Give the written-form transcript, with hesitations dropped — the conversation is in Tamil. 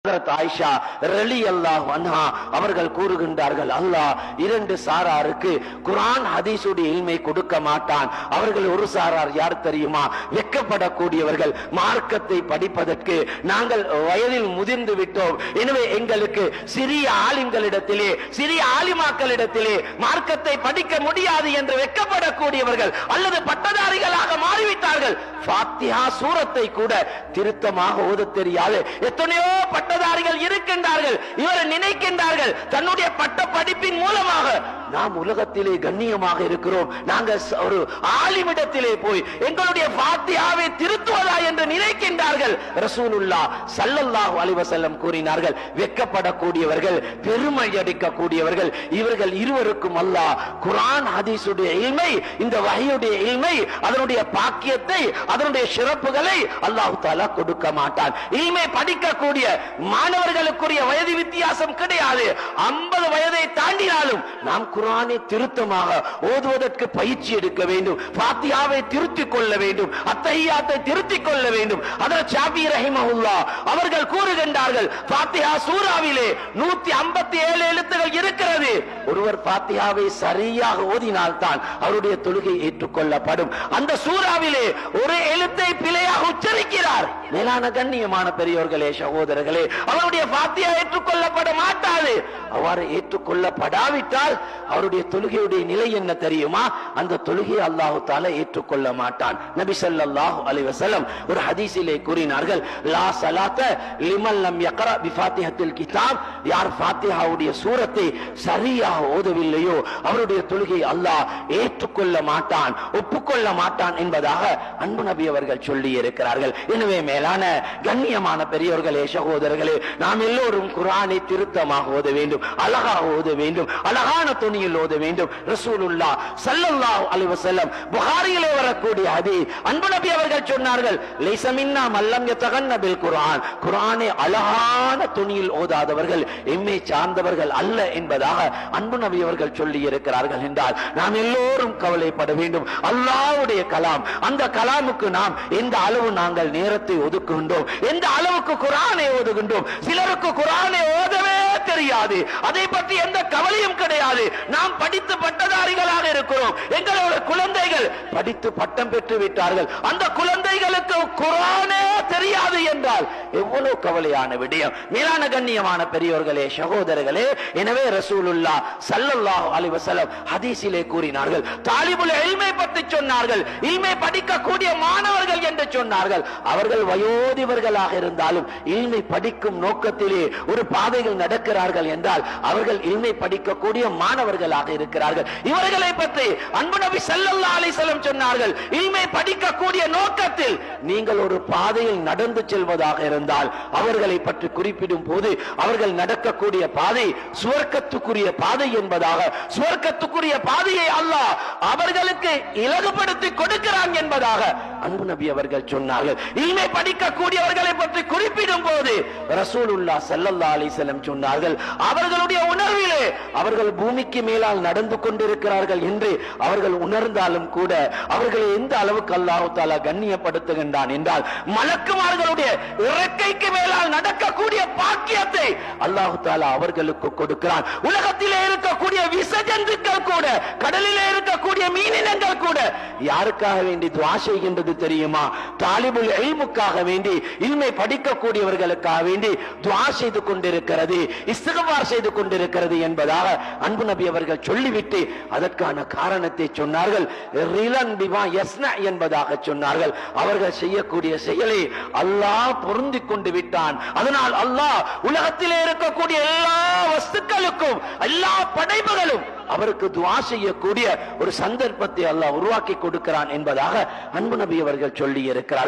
ஆயிஷா ரலியல்லாஹு அன்ஹா அவர்கள் கூறுகின்றார்கள், அல்லாஹ் இரண்டு சாராருக்கு குர்ஆன் ஹதீஸுடைய இல்மை கொடுக்க மாட்டான். அவர்கள் ஒரு சாரார் யார் தெரியுமா? வெட்கப்படக்கூடியவர்கள். மார்க்கத்தை படிப்பதற்கு நாங்கள் வயதில் முதிர்ந்து விட்டோம், எனவே எங்களுக்கு சிறிய ஆலிம்களிடத்திலே சிறிய ஆலிமாக்களிடத்திலே மார்க்கத்தை படிக்க முடியாது என்று வெட்கப்படக்கூடியவர்கள் அல்லது பட்டதாரிகளாக மாறிவிட்டார்கள். ஃபாத்திஹா சூரத்தை கூட திருத்தமாக ஓத தெரியாது எத்தனையோ பட்டதாரிகள் இருக்கின்றார்கள். இவர் நினைக்கின்றார்கள் தன்னுடைய பட்ட படிப்பின் மூலமாக நாம் உலகத்திலே கண்ணியமாக இருக்கிறோம், நாங்கள் ஒரு ஆலிமிடத்திலே போய் எங்களுடைய ஃபாத்திஹாவை திருத்துவதா என்று நினைக்கின்றார்கள். ரசூலுல்லாஹ் ஸல்லல்லாஹு அலைஹி வஸல்லம் கூறினார்கள், வெட்கப்படக்கூடியவர்கள், பெருமை அடிக்கக்கூடியவர்கள் இவர்கள் இருவருக்கும் அல்லாஹ் குர்ஆன் ஹதீஸுடைய இல்மை, இந்த வஹீயுடைய இல்மை, அதனுடைய பாக்கியத்தை, அதனுடைய சிறப்புகளை அல்லாஹ் தஆலா கொடுக்க மாட்டான். இல்மை படிக்கக்கூடிய மாணவர்களுக்குரிய வயது வித்தியாசம் கிடையாது. 50 வயதை தாண்டினாலும் நாம் குர்ஆனை திருத்தமாக ஓதுவதற்கு பயிற்சி எடுக்க வேண்டும், ஃபாத்திஹாவை திருத்திக் கொள்ள வேண்டும், அத்தஹியாத்தை திருத்திக் கொள்ள வேண்டும். ஹஜ்ரத் ஷாஃபி ரஹிமஹுல்லாஹ் அவர்கள் கூறுகின்றார்கள், ஃபாத்திஹா சூராவிலே 157 எழுத்துகள் இருக்கிறது. ஒருவர் ஃபாத்திஹாவை சரியாக ஓதினால் தான் அவருடைய தொழுகை ஏற்றுக்கொள்ளப்படும். அந்த சூராவிலே ஒரு எழுத்தை பிழையாக உச்சரிக்கிறார். மேலான கண்ணியமான பெரியோர்களே, சகோதரர்களே, அவருடைய ஃபாத்திஹா ஏற்றுக்கொள்ளப்பட மாட்டாது. அவ்வாறு ஏற்றுக்கொள்ளப்படாவிட்டால் அவருடைய தொழுகையுடைய நிலை என்ன தெரியுமா? அந்த தொழுகையை அல்லாஹ் தஆலா ஏற்றுக்கொள்ள மாட்டான். நபி ஸல்லல்லாஹு அலைஹி வஸல்லம் ஒரு ஹதீஸிலே கூறினார்கள், லா ஸலாத்த லிமன் லம் யக்ரா பிஃபாத்திஹத்தில் கிதாப். யார் ஃபாத்திஹாவுடைய சூரத்தை சரியாக ஓதவில்லையோ அவருடைய தொழுகை அல்லாஹ் ஏற்றுக்கொள்ள மாட்டான், ஒப்புக்கொள்ள மாட்டான் என்பதாக அன்பு நபி அவர்கள் சொல்லி இருக்கிறார்கள். எனவே மேலான கண்ணியமான பெரியோர்களே, சகோதரர்களே, நாம் எல்லோரும் குர்ஆனை திருத்தமாக ஓத வேண்டும், அழகாக ஓத வேண்டும், அழகான துணியில் ஓத வேண்டும். ரசூலுல்லாஹ் ஸல்லல்லாஹு அலைஹி வஸல்லம் புகாரியிலே வரக்கூடிய ஹதீஸ், அன்பு நபி அவர்கள் சொன்னார்கள், லைஸ மின்னா மல்லம் யதகன்ன பில் குர்ஆன். குர்ஆனை அழகான துணியில் ஓதாதவர்கள் எம்மை சார்ந்தவர்கள் அல்ல என்பதாக அன்பு நபி அவர்கள் சொல்லி இருக்கிறார்கள். என்றால் நாம் எல்லோரும் கவலைப்பட வேண்டும். அல்லாஹ்வுடைய கலாம், அந்த கலாமுக்கு நாம் எந்த அளவு நாங்கள் நேரத்தை ஒதுக்குகின்றோம், எந்த அளவுக்கு குர்ஆனை ஓதுகின்றோம். சிலருக்கு குர்ஆனை ஓதவே தெரியாது, அதை பற்றி எந்த கவலையும் கிடையாது. நாம் படித்து பட்டதாரிகளாக இருக்கிறோம், எங்களோட குழந்தைகள் படித்து பட்டம் பெற்று விட்டார்கள், அந்த குழந்தைகளுக்கு குர்ஆனே தெரியாது என்றால் எவ்வளவு கவலையான விடயம். மேலான கண்ணியமான பெரியோர்களே, சகோதரர்களே, எனவே ரசூலுல்லாஹ் ஸல்லல்லாஹு அலைஹி வஸல்லம் ஹதீஸிலே கூறினார்கள், தாலிபுல் இல்மை பற்றி சொன்னார்கள், இல்மை படிக்கக்கூடிய மாணவர்கள் என்று சொன்னார்கள். அவர்கள் வயோதிபர்களாக இருந்தாலும் இல்மை படிக்கும் நோக்கத்திலே ஒரு பாதையில் நடக்கிறார்கள் என்றால் அவர்கள் இல்மை படிக்கக்கூடிய மாணவர்களாக இருக்கிறார்கள். இவர்களை பற்றி அன்பு நபி ஸல்லல்லாஹு அலைஹி வஸல்லம் சொன்னார்கள், இல்மை படிக்கக்கூடிய நோக்கத்தில் நீங்கள் ஒரு பாதையில் நடந்து செல்வதாக இருந்தால் அவர்களை பற்றி குறிப்பிடும் போது அவர்கள் நடக்கக்கூடிய பாதை சுவர்க்கத்துக்குரிய பாதை என்பதாக, சுவர்க்கத்துக்குரிய பாதையை அல்லாஹ் அவர்களுக்கு இலகுபடுத்தி கொடுக்கிறான் என்பதாக அன்பு நபி அவர்கள் சொன்னார்கள். இல்மை படிக்கக்கூடியவர்களை பற்றி குறிப்பிடும் போது ரசூலுல்லாஹ் ஸல்லல்லாஹு அலைஹி வஸல்லம் சொன்னார்கள், அவர்களுடைய உணர்விலே அவர்கள் பூமிக்கு மேலால் நடந்து கொண்டிருக்கிறார்கள் என்று அவர்கள் உணர்ந்தாலும் கூட அவர்களை எந்த அளவுக்கு அல்லாஹ் தஆலா கண்ணியப்படுத்துகின்றான் என்றால் மலக்குமார்களுடைய இறக்கைக்கு மேலால் நடக்கக்கூடிய பாக்கியத்தை அல்லாஹ் தஆலா அவர்களுக்கு கொடுக்கிறான். உலகத்திலே இருக்கக்கூடிய விஷஜந்துக்கள் கூட, கடலிலே இருக்கக்கூடிய மீனினங்கள் கூட யாருக்காக வேண்டி துஆ செய்கின்றது தெரியுமா? தாலிபுல் இல்முக்காக வேண்டி, இல்மை படிக்கக்கூடியவர்களுக்காக வேண்டி துஆ செய்து கொண்டிருக்கிறது, இஸ்திக்பார் செய்து கொண்டிருக்கிறது என்பதாக அன்பு நபி அவர்கள் சொல்லிவிட்டு அதற்கான காரணத்தை சொன்னார்கள். ரிலன் பிமா யஸ்னா என்பதாக சொன்னார்கள். அவர்கள் செய்யக்கூடிய செயலை அல்லாஹ் பொருந்திக் கொண்டு விட்டான். அதனால் அல்லாஹ் உலகத்திலே இருக்கக்கூடிய எல்லா வஸ்துக்களுக்கும், எல்லா படைப்புகளும் அவருக்கு துஆ செய்யக்கூடிய ஒரு சந்தர்ப்பத்தை அல்லாஹ் உருவாக்கி கொடுக்கிறான் என்பதாக அன்பு நபி அவர்கள் சொல்லி இருக்கிறார்.